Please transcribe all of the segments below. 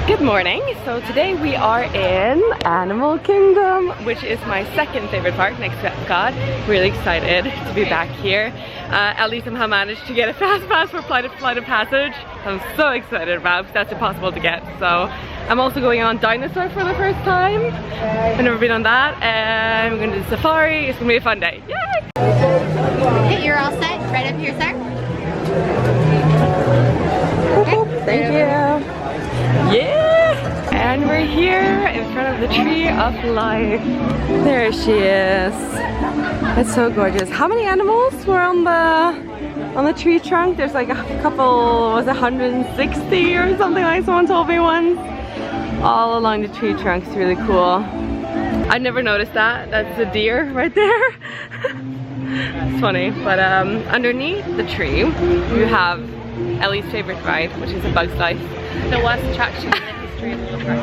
Good morning. So today we are in Animal Kingdom, which is my second favorite park next to Epcot. Really excited to be back here. Ellie somehow managed to get a fast pass for Flight of Passage. I'm so excited about because that's impossible to get. So I'm also going on Dinosaur for the first time. I've never been on that, and we're gonna do safari. It's gonna be a fun day. Yay! Okay, you're all set. Right up here, sir. Okay. Thank you. Yeah! And we're here in front of the Tree of Life. There she is. It's so gorgeous. How many animals were on the tree trunk? There's like a couple, was it 160 or something like someone told me once? All along the tree trunk. It's really cool. I never noticed that. That's a deer right there. It's funny. But underneath the tree, you have Ellie's favorite ride, which is a Bug's Life. The worst attraction in the history of the park.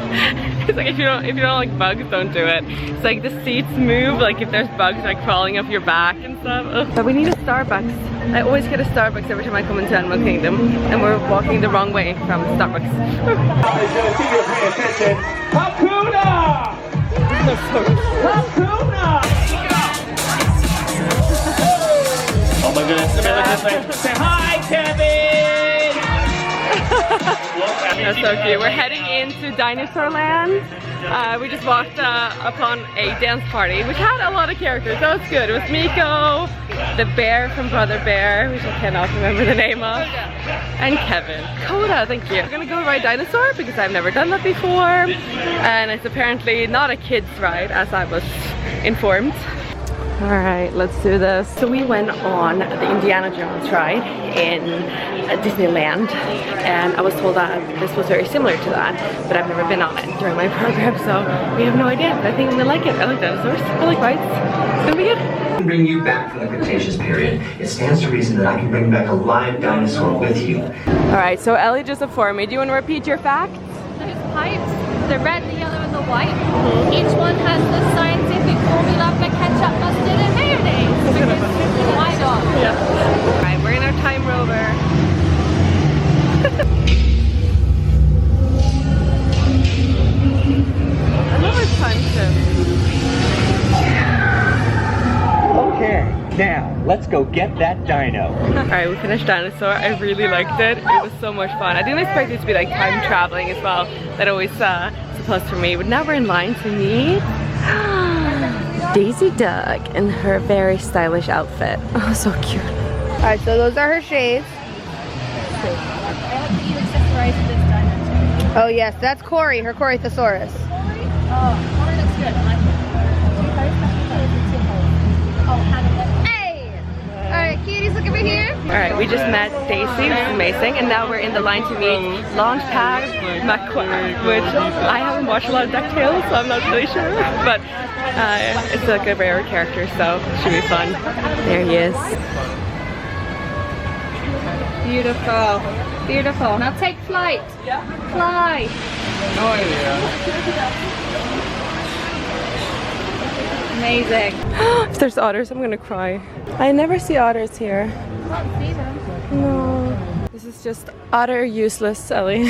It's like if you don't like bugs, don't do it. It's like the seats move, like if there's bugs like crawling up your back and stuff. Ugh. But we need a Starbucks. I always get a Starbucks every time I come into Animal Kingdom, and we're walking the wrong way from Starbucks. Hakuna! Hakuna! Oh my goodness, say hi, Kevin! That's so cute. We're heading into Dinosaur Land. We just walked upon a dance party, which had a lot of characters. That was good. It was Miko, the bear from Brother Bear, which I cannot remember the name of, and Kevin. Coda, thank you. We're gonna go ride Dinosaur because I've never done that before, and it's apparently not a kid's ride, as I was informed. Alright, let's do this. So we went on the Indiana Jones ride in Disneyland, and I was told that this was very similar to that, but I've never been on it during my program, so we have no idea. But I think I'm gonna like it. I like dinosaurs. I like rides. It's gonna be good. I can bring you back from the Cretaceous period. It stands to reason that I can bring back a live dinosaur with you. Alright, so Ellie just informed me. Do you want to repeat your facts? Those pipes, the red, the yellow, and the white, each one has the scientific formula for ketchup, mustard, and mayonnaise. Why not? Yeah. Alright, we're in our time rover. I love our time shift. Okay, now let's go get that dino. Alright, we finished Dinosaur. I really liked it. It was so much fun. I didn't expect it to be like time traveling as well. That always is a plus for me. But now we're in line to meet Daisy Duck in her very stylish outfit. Oh, so cute. Alright, so those are her shades. Oh yes, that's Cory, her Corythosaurus. Oh, Cory looks good. I like it. Hey! Alright, cuties, look over here. Alright, we just met Daisy, which is amazing, and now we're in the line to meet Launchpad McQuack, which I haven't watched a lot of DuckTales, so I'm not really sure, but it's like a rare character, so it should be fun. There he is. Beautiful. Beautiful. Now take flight. Yeah. Fly. Oh yeah. Amazing. If there's otters, I'm gonna cry. I never see otters here. No. This is just utter useless, Ellie.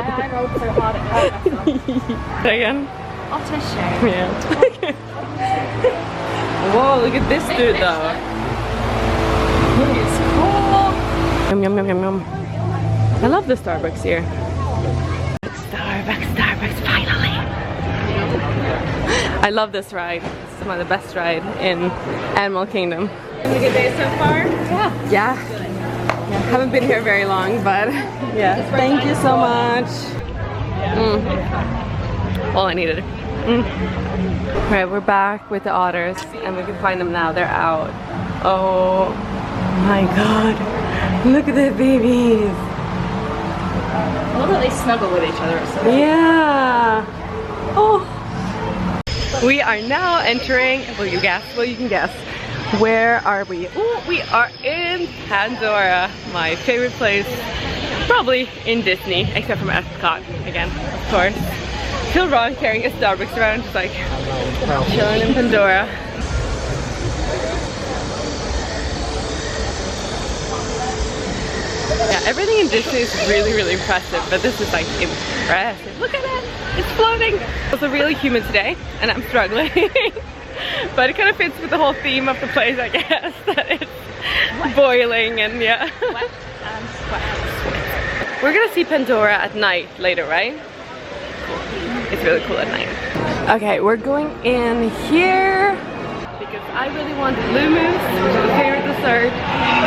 I rolled so hard at her. Again? Otter show. Yeah. Whoa, look at this dude though. He's cool. Yum, yum, yum, yum, yum. I love the Starbucks here. Starbucks, finally. I love this ride. It's one of the best rides in Animal Kingdom. Having a good day so far? Yeah. Haven't been here very long, but yeah. Thank you so much. All I needed. Alright, we're back with the otters, and we can find them now. They're out. Oh my god. Look at the babies. I love that they snuggle with each other. Yeah. Oh. We are now entering, will you guess? Well, you can guess. Where are we? Oh, we are in Pandora, my favorite place, probably in Disney, except from Epcot, again, of course. Feel wrong carrying a Starbucks around, just like chilling in Pandora. Yeah, everything in Disney is really, really impressive, but this is like impressive. Look at it, it's floating. It's really humid today, and I'm struggling. But it kind of fits with the whole theme of the place, I guess, that it's boiling and yeah. Wet and sweat. We're gonna see Pandora at night later, right? It's really cool at night. Okay, we're going in here because I really want Blue Moose, which is the favorite dessert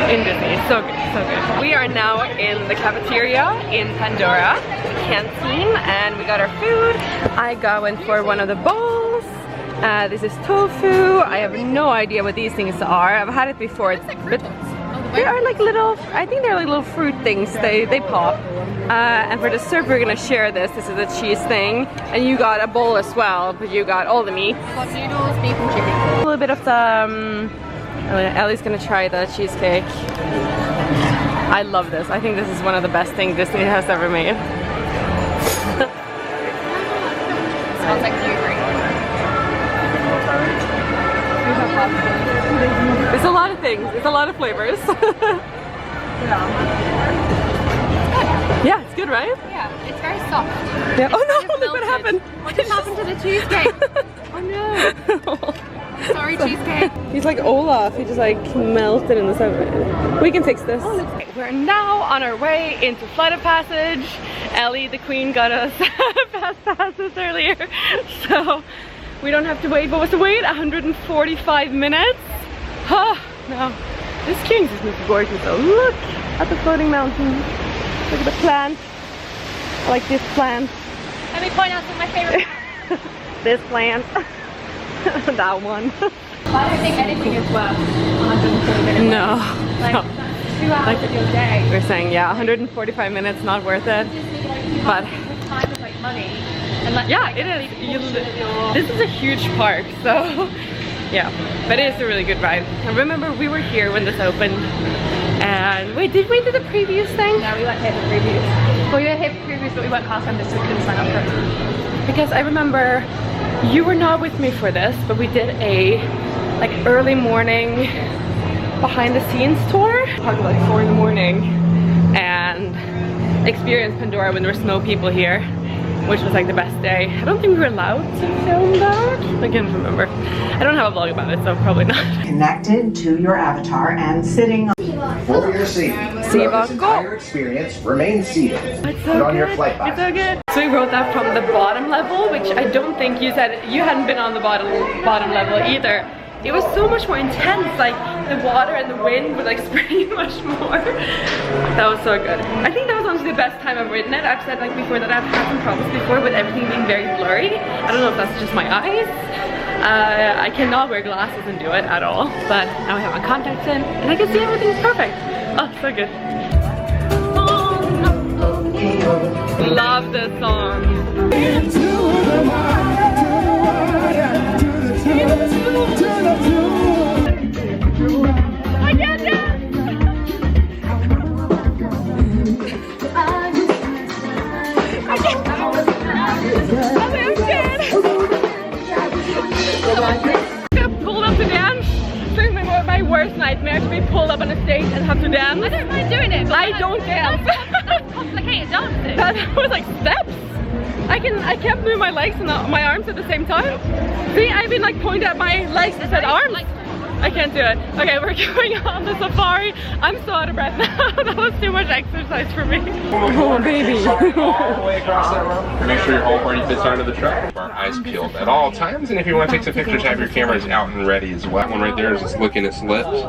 in Disney. It's so good, so good. We are now in the cafeteria in Pandora, the canteen, and we got our food. I went for one of the bowls. This is tofu. I have no idea what these things are. I've had it before. It's like they are like little, I think they're like little fruit things. They pop. And for dessert, we're gonna share this. This is a cheese thing. And you got a bowl as well, but you got all the meat. Got noodles, beef and chicken. A little bit of the, Ellie's gonna try the cheesecake. I love this. I think this is one of the best things Disney has ever made. Smells like blueberry. It's a lot of things. It's a lot of flavors. Yeah, it's good, right? Yeah, it's very soft. Yeah. Oh no, It's look what melted. happened. What just happened to the cheesecake? Oh no. Sorry, cheesecake. He's like Olaf, he just like melted in the sun. We can fix this. We're now on our way into Flight of Passage. Ellie, the queen, got us fast passes earlier. So we don't have to wait. What was the wait? 145 minutes? Oh, no. This King's is gorgeous though. Look at the floating mountain. Look at the plant. I like this plant. Let me point out some of my favorite. This plant. That one. I don't think anything is worth 140 minutes. No. Like, No. that's 2 hours of your day. We're saying, yeah, 145 minutes, not worth it. But Time is like money. And like, yeah, it is. This is a huge park, so yeah. But it is a really good ride. I remember we were here when this opened. And wait, did we do the previews thing? No, we weren't here for previews. Well, we were here for previews, but we weren't cast members, so we couldn't sign up for it. Because I remember you were not with me for this, but we did a like early morning behind the scenes tour. Probably like 4 in the morning and experienced Pandora when there were no people here, which was like the best day. I don't think we were allowed to film that. I can't remember. I don't have a vlog about it, so probably not. Connected to your avatar and sitting on For your seat. Throughout this entire experience, remain seated. It's so Put on good. your flight It's so pass. good. So we wrote that from the bottom level, which I don't think you said. You hadn't been on the bottom level either. It was so much more intense. Like the water and the wind were like spraying much more. That was so good. I think that was honestly the best time I've ridden it. I've said like before that I've had some problems before with everything being very blurry. I don't know if that's just my eyes. I cannot wear glasses and do it at all, but now I have my contacts in and I can see everything's perfect. Oh, so good. Love this song. I can't dance! I can't. I'm scared. I pulled up to dance. It's my worst nightmare to be pulled up on a stage and have to dance. I don't mind doing it. But I don't dance. That's complicated dancing. That was like steps. I can't move my legs and my arms at the same time. See, I've been like pointing at my legs instead of arms. I can't do it. Okay, we're going on the safari. I'm so out of breath now. That was too much exercise for me. Oh, baby. All the way across that road. Make sure your whole party fits onto the truck. Our eyes peeled at all times, and if you want to take some pictures, have your cameras out and ready as well. That one right there is just licking its lips.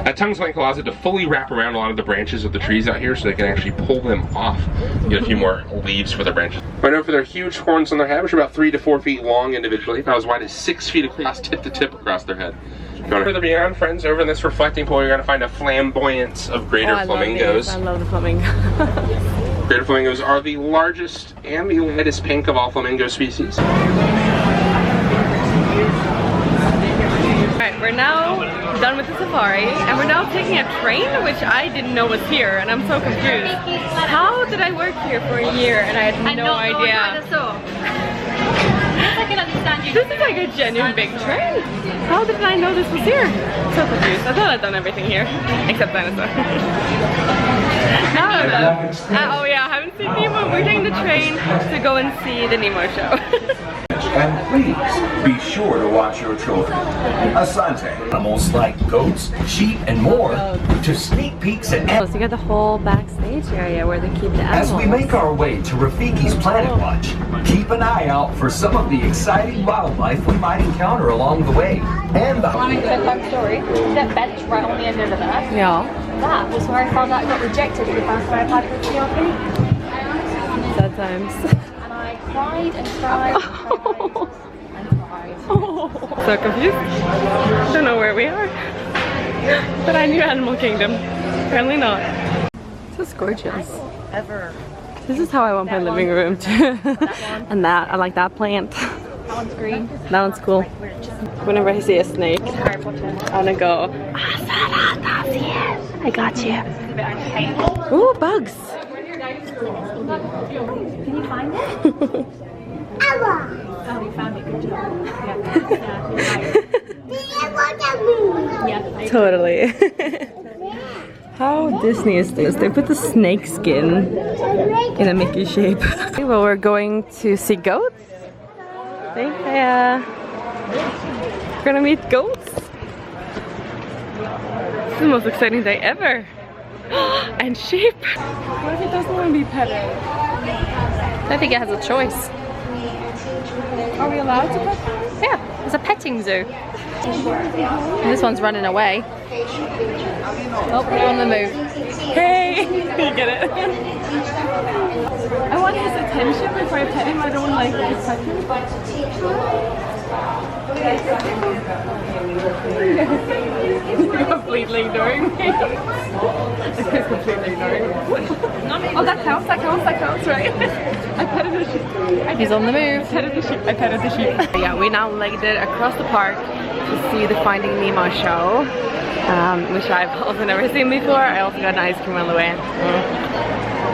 That tongue swing allows it to fully wrap around a lot of the branches of the trees out here so they can actually pull them off. Get a few more leaves for the branches. Right now for their huge horns on their head, which are about 3 to 4 feet long individually, about as wide as 6 feet across tip to tip across their head. If you want to further beyond, friends, over in this reflecting pool, you're going to find a flamboyance of greater flamingos. I love the flamingo. Greater flamingos are the largest and the lightest pink of all flamingo species. Alright, we're now done with the safari and we're now taking a train, which I didn't know was here, and I'm so confused. How did I work here for a year and I had no idea? It's like can understand you. This is like a genuine big train. How did I know this was here? So confused. I thought I'd done everything here. Except dinosaur. Oh yeah, I haven't seen Nemo. We're taking the train to go and see the Nemo show. And please, be sure to watch your children. Asante, animals like goats, sheep, and more, to sneak peeks at So you got the whole backstage area where they keep the animals. As we make our way to Rafiki's Planet Watch, keep an eye out for some of the exciting wildlife we might encounter along the way. And the Quick story. That bench right on the end over there. Yeah. That was where I found out I got rejected the first time I applied for CRP. Sad times. And I cried and cried and cried and cried. So confused. Don't know where we are. But I knew Animal Kingdom. Apparently not. This is gorgeous. This is how I want my living room too. And that, I like that plant. That one's green. That one's cool. Whenever I see a snake, Harry Potter. I wanna go, I got you. Ooh, bugs. Can you find it? Oh, you found it. Good job. Yeah. Totally. How Disney is this? They put the snake skin in a Mickey shape. Well, we're going to see goats. Yeah. We're gonna meet goats. This is the most exciting day ever. And sheep. What if it doesn't want to be petted? I don't think it has a choice. Are we allowed to pet them? Yeah, it's a petting zoo. And this one's running away. Oh, we're on the move. Hey! You get it? I want his attention before I pet him. I don't like to touch him. You're completely ignoring me. He's completely ignoring me. Oh, that counts, right? I petted the sheep. He's on the move. I petted the sheep. Yeah, we now legged it across the park to see the Finding Nemo show, which I've also never seen before. I also got an ice cream on the way.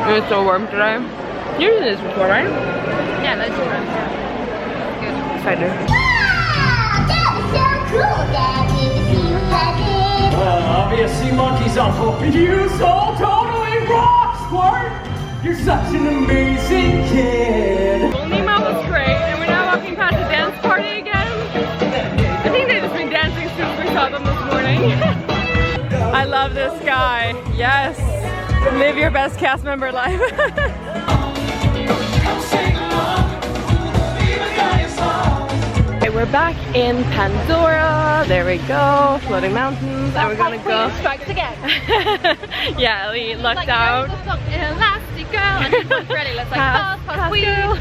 It was so warm today. You've seen this before, right? Yeah, that's true. Good. Excited. Well, obviously monkeys are hoping you so totally rock, Squirt! You're such an amazing kid! Well, Nemo was great, and we're now walking past the dance party again. I think they've just been dancing since we saw them this morning. I love this guy. Yes. Live your best cast member life. Okay, we're back in Pandora. There we go. Floating mountains. And we're gonna go. Strikes again. Yeah, we lucked out. Elastic girl. And this one's ready. Let's like pass wheel.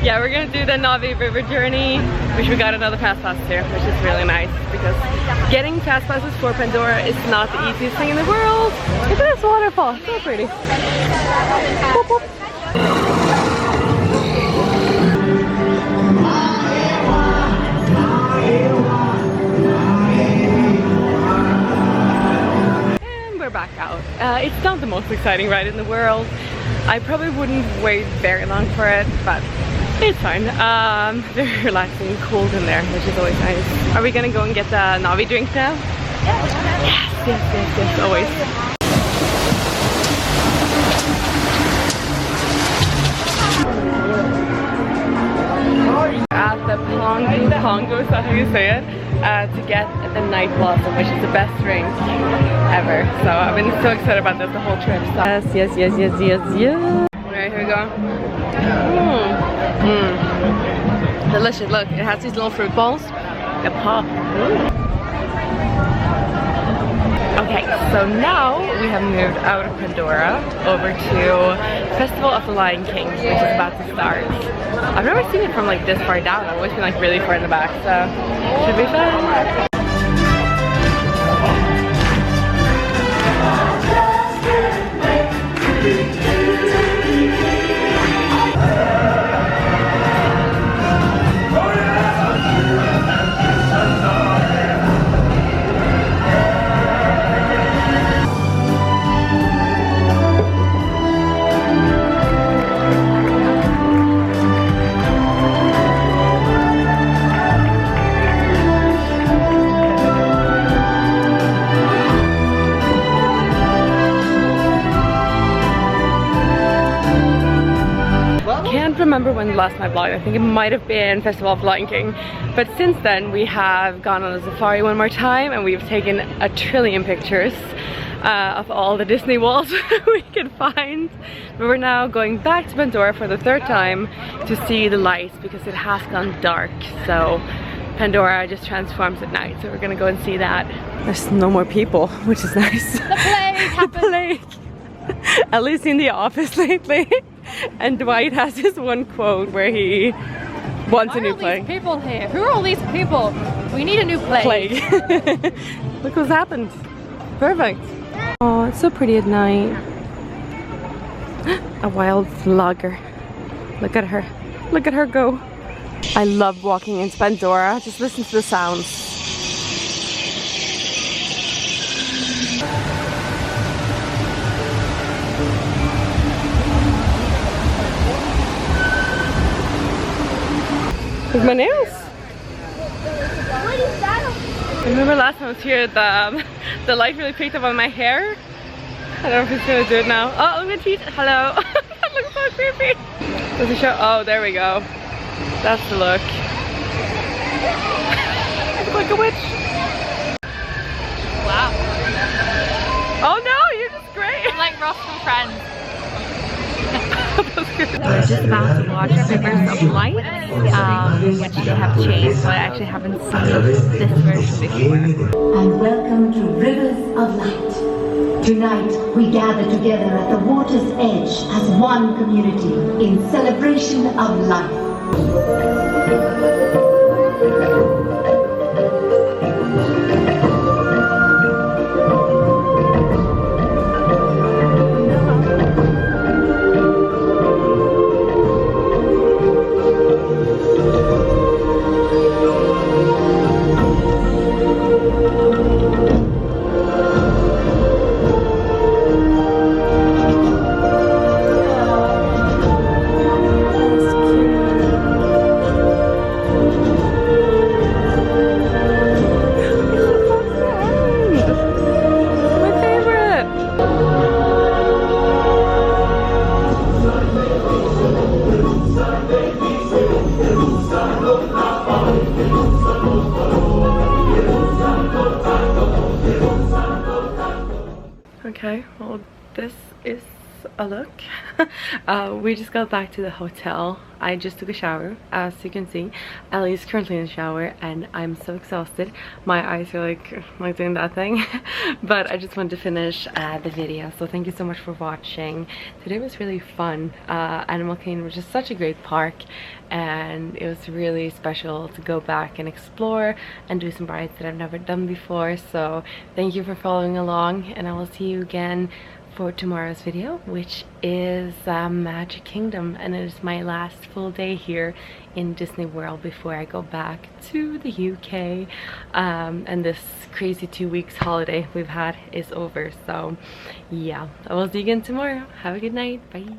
Yeah, we're gonna do the Navi River journey, which we got another fast pass to, which is really nice because getting fast passes for Pandora is not the easiest thing in the world. Look at this waterfall, so pretty. Boop, boop. And we're back out. It's not the most exciting ride in the world. I probably wouldn't wait very long for it, but it's fine. Very relaxing, cold in there, which is always nice. Are we gonna go and get the Navi drink now? Yes, always. At the Pongo, is that how you say it? To get the Night Blossom, which is the best drink ever. So I've been so excited about this the whole trip. So. Yes. Alright, here we go. Delicious, look, it has these little fruit balls. They pop. Okay, so now we have moved out of Pandora over to Festival of the Lion King, which is about to start. I've never seen it from like this far down. I've always been like really far in the back, so should be fun. remember when last time I vlogged. I think it might have been Festival of Lion King. But since then we have gone on a safari one more time and we've taken a trillion pictures of all the Disney walls we could find. But we're now going back to Pandora for the third time to see the lights because it has gone dark. So Pandora just transforms at night, so we're gonna go and see that. There's no more people, which is nice. The plague happened. The plague. At least in the office lately. And Dwight has this one quote where he wants a new plague. Why are these people here? Who are all these people? We need a new plague. Look what's happened. Perfect. Oh, it's so pretty at night. A wild vlogger. Look at her. Look at her go. I love walking into Pandora. Just listen to the sounds. With my nails. I remember last time I was here, the light really picked up on my hair. I don't know if it's gonna do it now. Oh, look at teeth. Hello. That looks so creepy. Does it show? Oh, there we go. That's the look. I look like a witch. Wow. Oh no, you're just great. I'm like Ross from Friends. We're just about to watch Rivers of Light, which they have changed, so I actually haven't seen this version before. And welcome to Rivers of Light. Tonight, we gather together at the water's edge as one community in celebration of life. Okay, well this is a look. We just got back to the hotel. I just took a shower, as you can see. Ellie's currently in the shower and I'm so exhausted. My eyes are like doing that thing. But I just wanted to finish the video, so thank you so much for watching. Today was really fun. Animal Kingdom was just such a great park and it was really special to go back and explore and do some rides that I've never done before. So thank you for following along and I will see you again for tomorrow's video, which is Magic Kingdom, and it is my last full day here in Disney World before I go back to the UK, and this crazy 2 weeks holiday we've had is over. So yeah, I will see you again tomorrow. Have a good night. Bye.